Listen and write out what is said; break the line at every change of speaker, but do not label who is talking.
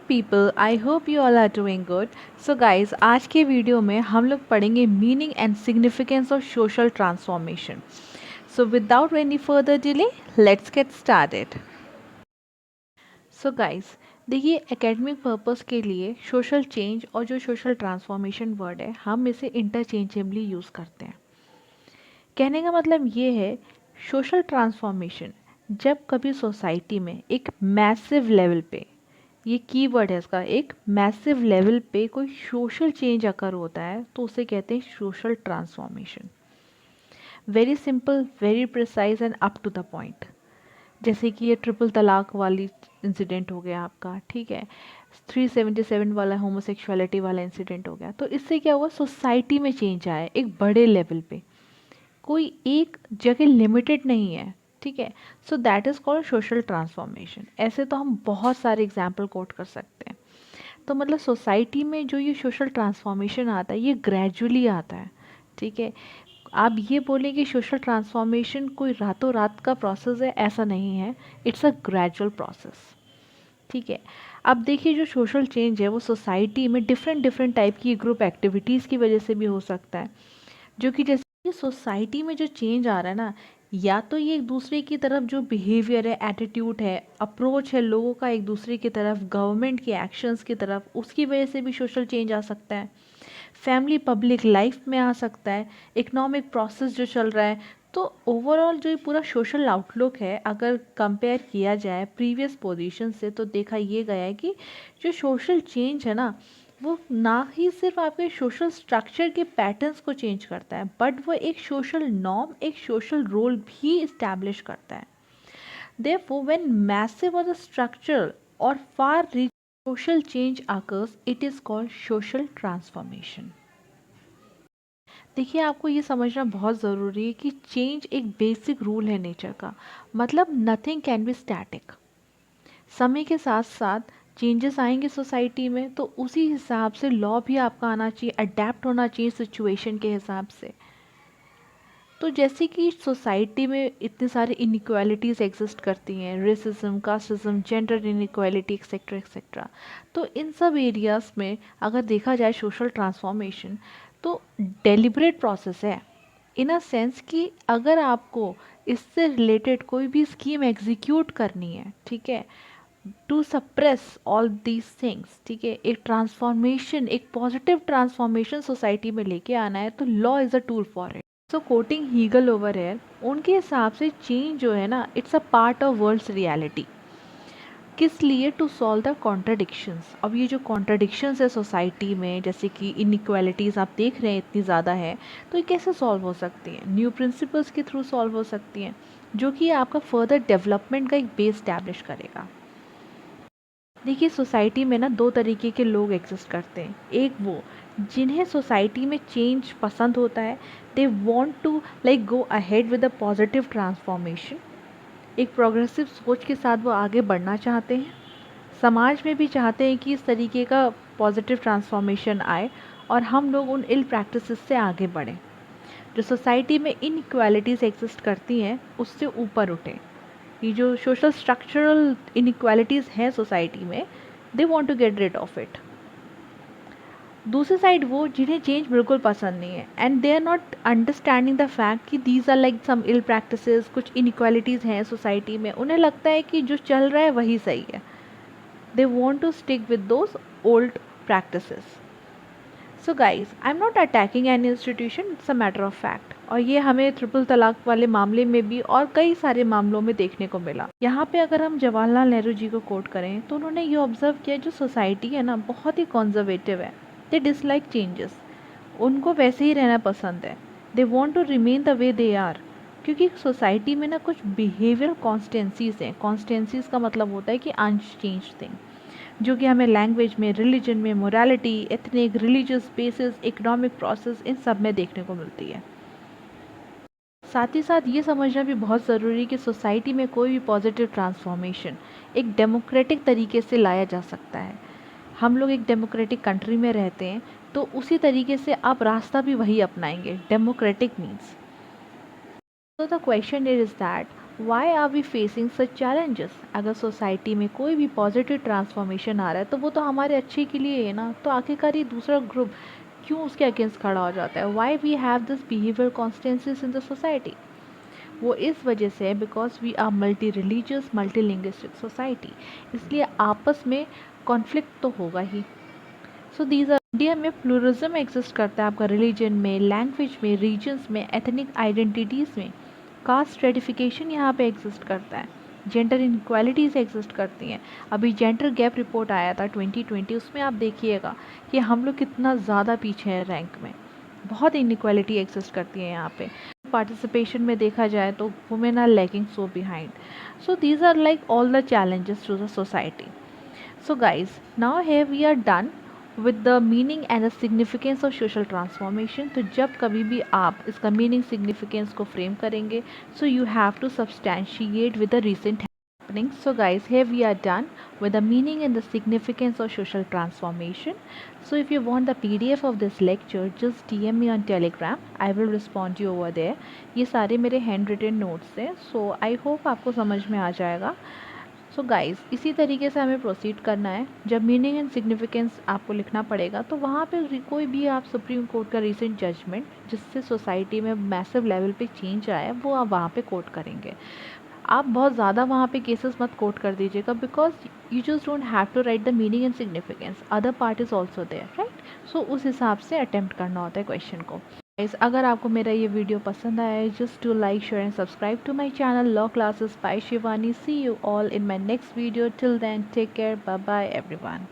people, I hope you all are doing good. So guys, आज के video में हम लोग पढ़ेंगे meaning and significance of social transformation. So without any further delay, let's get started. So guys, देखिए academic purpose के लिए social change और जो सोशल ट्रांसफॉर्मेशन वर्ड है हम इसे इंटरचेंजेबली यूज़ करते हैं. कहने का मतलब ये है सोशल ट्रांसफॉर्मेशन जब कभी सोसाइटी में एक मैसिव लेवल पे, ये कीवर्ड है इसका, एक मैसिव लेवल पे कोई सोशल चेंज अकर होता है तो उसे कहते हैं social transformation. Very simple, very precise and up to the point. जैसे कि ये ट्रिपल तलाक वाली इंसिडेंट हो गया आपका, ठीक है, 377 वाला होमोसेक्सुअलिटी वाला इंसिडेंट हो गया. तो इससे क्या हुआ, सोसाइटी में चेंज आया एक बड़े लेवल पे, कोई एक जगह लिमिटेड नहीं है, ठीक है. So that is called social transformation. ऐसे तो हम बहुत सारे एग्जाम्पल कोट कर सकते हैं. तो मतलब सोसाइटी में जो ये सोशल ट्रांसफॉर्मेशन आता है ये ग्रेजुअली आता है, ठीक है. आप ये बोलें कि सोशल ट्रांसफॉर्मेशन कोई रातों रात का प्रोसेस है, ऐसा नहीं है. इट्स अ ग्रेजुअल प्रोसेस, ठीक है. अब देखिए जो सोशल चेंज है वो सोसाइटी में डिफरेंट डिफरेंट टाइप की ग्रुप एक्टिविटीज़ की वजह से भी हो सकता है. जो कि जैसे ये सोसाइटी में जो चेंज आ रहा है ना, या तो ये एक दूसरे की तरफ जो बिहेवियर है, एटीट्यूड है, अप्रोच है लोगों का एक दूसरे की तरफ, गवर्नमेंट के एक्शंस की तरफ, उसकी वजह से भी सोशल चेंज आ सकता है. फैमिली पब्लिक लाइफ में आ सकता है. इकोनॉमिक प्रोसेस जो चल रहा है. तो ओवरऑल जो ये पूरा सोशल आउटलुक है अगर कंपेयर किया जाए प्रीवियस पोजीशन से तो देखा ये गया है कि जो सोशल चेंज है ना वो ना ही सिर्फ आपके सोशल स्ट्रक्चर के पैटर्न्स को चेंज करता है बट वो एक सोशल नॉर्म, एक सोशल रोल भी इस्टेब्लिश करता है. Therefore, when massive or the structural or far-reaching social change occurs, it is called social transformation. देखिए आपको ये समझना बहुत ज़रूरी है कि चेंज एक बेसिक रूल है नेचर का. मतलब नथिंग कैन बी स्टैटिक. समय के साथ साथ चेंजेस आएंगे सोसाइटी में तो उसी हिसाब से लॉ भी आपका आना चाहिए, अडेप्ट होना चाहिए सिचुएशन के हिसाब से. तो जैसे कि सोसाइटी में इतने सारे इनइक्वालिटीज़ एग्जिस्ट करती हैं, racism, casteism, gender inequality etcetera etcetera. तो इन सब एरियाज़ में अगर देखा जाए सोशल ट्रांसफॉर्मेशन तो डेलिब्रेट प्रोसेस है इन अ सेंस कि अगर आपको इससे रिलेटेड कोई भी स्कीम एग्जीक्यूट करनी है, ठीक है, to suppress all these things, ठीक है, एक ट्रांसफॉर्मेशन, एक पॉजिटिव ट्रांसफॉर्मेशन सोसाइटी में लेके आना है तो law is a tool for it. So quoting Hegel over है, उनके हिसाब से चेंज जो है ना it's a part of world's reality. किस लिए, टू सॉल्व द कॉन्ट्राडिक्शंस. अब ये जो कॉन्ट्राडिक्शंस है सोसाइटी में, जैसे कि इनइक्वालिटीज़ आप देख रहे हैं इतनी ज़्यादा है, तो ये कैसे सॉल्व हो सकती हैं, न्यू प्रिंसिपल्स के थ्रू सॉल्व हो सकती हैं जो कि आपका फर्दर डेवलपमेंट का एक बेस स्टैब्लिश करेगा. देखिए सोसाइटी में ना दो तरीके के लोग एग्जिस्ट करते हैं. एक वो जिन्हें सोसाइटी में चेंज पसंद होता है, they want to like go ahead with a positive transformation. एक प्रोग्रेसिव सोच के साथ वो आगे बढ़ना चाहते हैं, समाज में भी चाहते हैं कि इस तरीके का पॉजिटिव ट्रांसफॉर्मेशन आए और हम लोग उन इल प्रैक्टिसेस से आगे बढ़ें. जो सोसाइटी में इनइक्वालिटीज़ एग्जिस्ट करती हैं उससे ऊपर उठें. ये जो सोशल स्ट्रक्चरल इनइक्वालिटीज़ हैं सोसाइटी में, they want to get rid of it. दूसरी साइड वो जिन्हें चेंज बिल्कुल पसंद नहीं है and they are not understanding the fact कि these are like some ill practices, कुछ इनइक्वालिटीज़ हैं सोसाइटी में, उन्हें लगता है कि जो चल रहा है वही सही है. They want to stick with those old practices. So guys, I am not attacking an institution, it's a matter of fact. और ये हमें ट्रिपल तलाक वाले मामले में भी और कई सारे मामलों में देखने को मिला. यहाँ पे अगर हम जवाहरलाल नेहरू जी को कोट करें तो उन्होंने ये ऑब्जर्व किया जो सोसाइटी है ना बहुत ही कंजर्वेटिव है. They dislike changes. उनको वैसे ही रहना पसंद है. They want to remain the way they are. क्योंकि सोसाइटी में ना कुछ बिहेवियर कॉन्स्टेंसीज हैं. कॉन्स्टेंसीज का मतलब होता है कि अनचेंज थिंग, जो कि हमें लैंग्वेज में, रिलीजन में, morality, ethnic, religious basis, economic process, इन सब में देखने को मिलती है. साथ ही साथ ये समझना भी बहुत ज़रूरी है कि सोसाइटी में कोई भी पॉजिटिव ट्रांसफॉर्मेशन एक डेमोक्रेटिक तरीके से लाया जा सकता है. हम लोग एक डेमोक्रेटिक कंट्री में रहते हैं तो उसी तरीके से आप रास्ता भी वही अपनाएंगे. Democratic means. So the question is that why are we facing such challenges? अगर सोसाइटी में कोई भी पॉजिटिव ट्रांसफॉर्मेशन आ रहा है तो वो तो हमारे अच्छे के लिए है ना, तो आखिरकार ये दूसरा ग्रुप क्यों उसके अगेंस्ट खड़ा हो जाता है? Why we have this behaviour constancies in the society? वो इस वजह से है because we are multi religious multi linguistic society, इसलिए आपस में कॉन्फ्लिक्ट तो होगा ही। सो दीज आर, इंडिया में प्लूरिज्म एग्जिस्ट करता है आपका रिलीजन में, लैंग्वेज में, रीजन्स में, एथनिक आइडेंटिटीज़ में। कास्ट स्ट्रेटिफिकेशन यहाँ पे एग्जिस्ट करता है, जेंडर इनक्वालिटीज़ एग्जिस्ट करती हैं। अभी जेंडर गैप रिपोर्ट आया था 2020, उसमें आप देखिएगा कि हम लोग कितना ज़्यादा पीछे हैं रैंक में, बहुत इनक्वालिटी एग्जिस्ट करती है यहाँ पे। पार्टिसिपेशन में देखा जाए तो women are lagging so behind. So these are like all the challenges to the society. So guys, now here we are done with the meaning and the significance of social transformation. तो जब कभी भी आप इसका meaning significance को frame करेंगे, so you have to substantiate with the recent happening. So guys, here we are done with the meaning and the significance of social transformation. So if you want the PDF of this lecture, just DM me on Telegram. I will respond you over there. ये सारे मेरे handwritten notes हैं, so I hope आपको समझ में आ जाएगा। So guys, इसी तरीके से हमें प्रोसीड करना है। जब मीनिंग एंड सिग्निफिकेंस आपको लिखना पड़ेगा तो वहाँ पे कोई भी आप सुप्रीम कोर्ट का रीसेंट जजमेंट जिससे सोसाइटी में मैसिव लेवल पे चेंज आया है वो आप वहाँ पे कोट करेंगे। आप बहुत ज़्यादा वहाँ पे केसेस मत कोट कर दीजिएगा because you just don't have to write the meaning and significance, other part is also there, right. So उस हिसाब से अटेम्प्ट करना होता है क्वेश्चन को। गाइस, अगर आपको मेरा ये वीडियो पसंद आया है, just to like share and subscribe to my channel law classes by Shivani. See you all in my next video. Till then take care, bye bye everyone.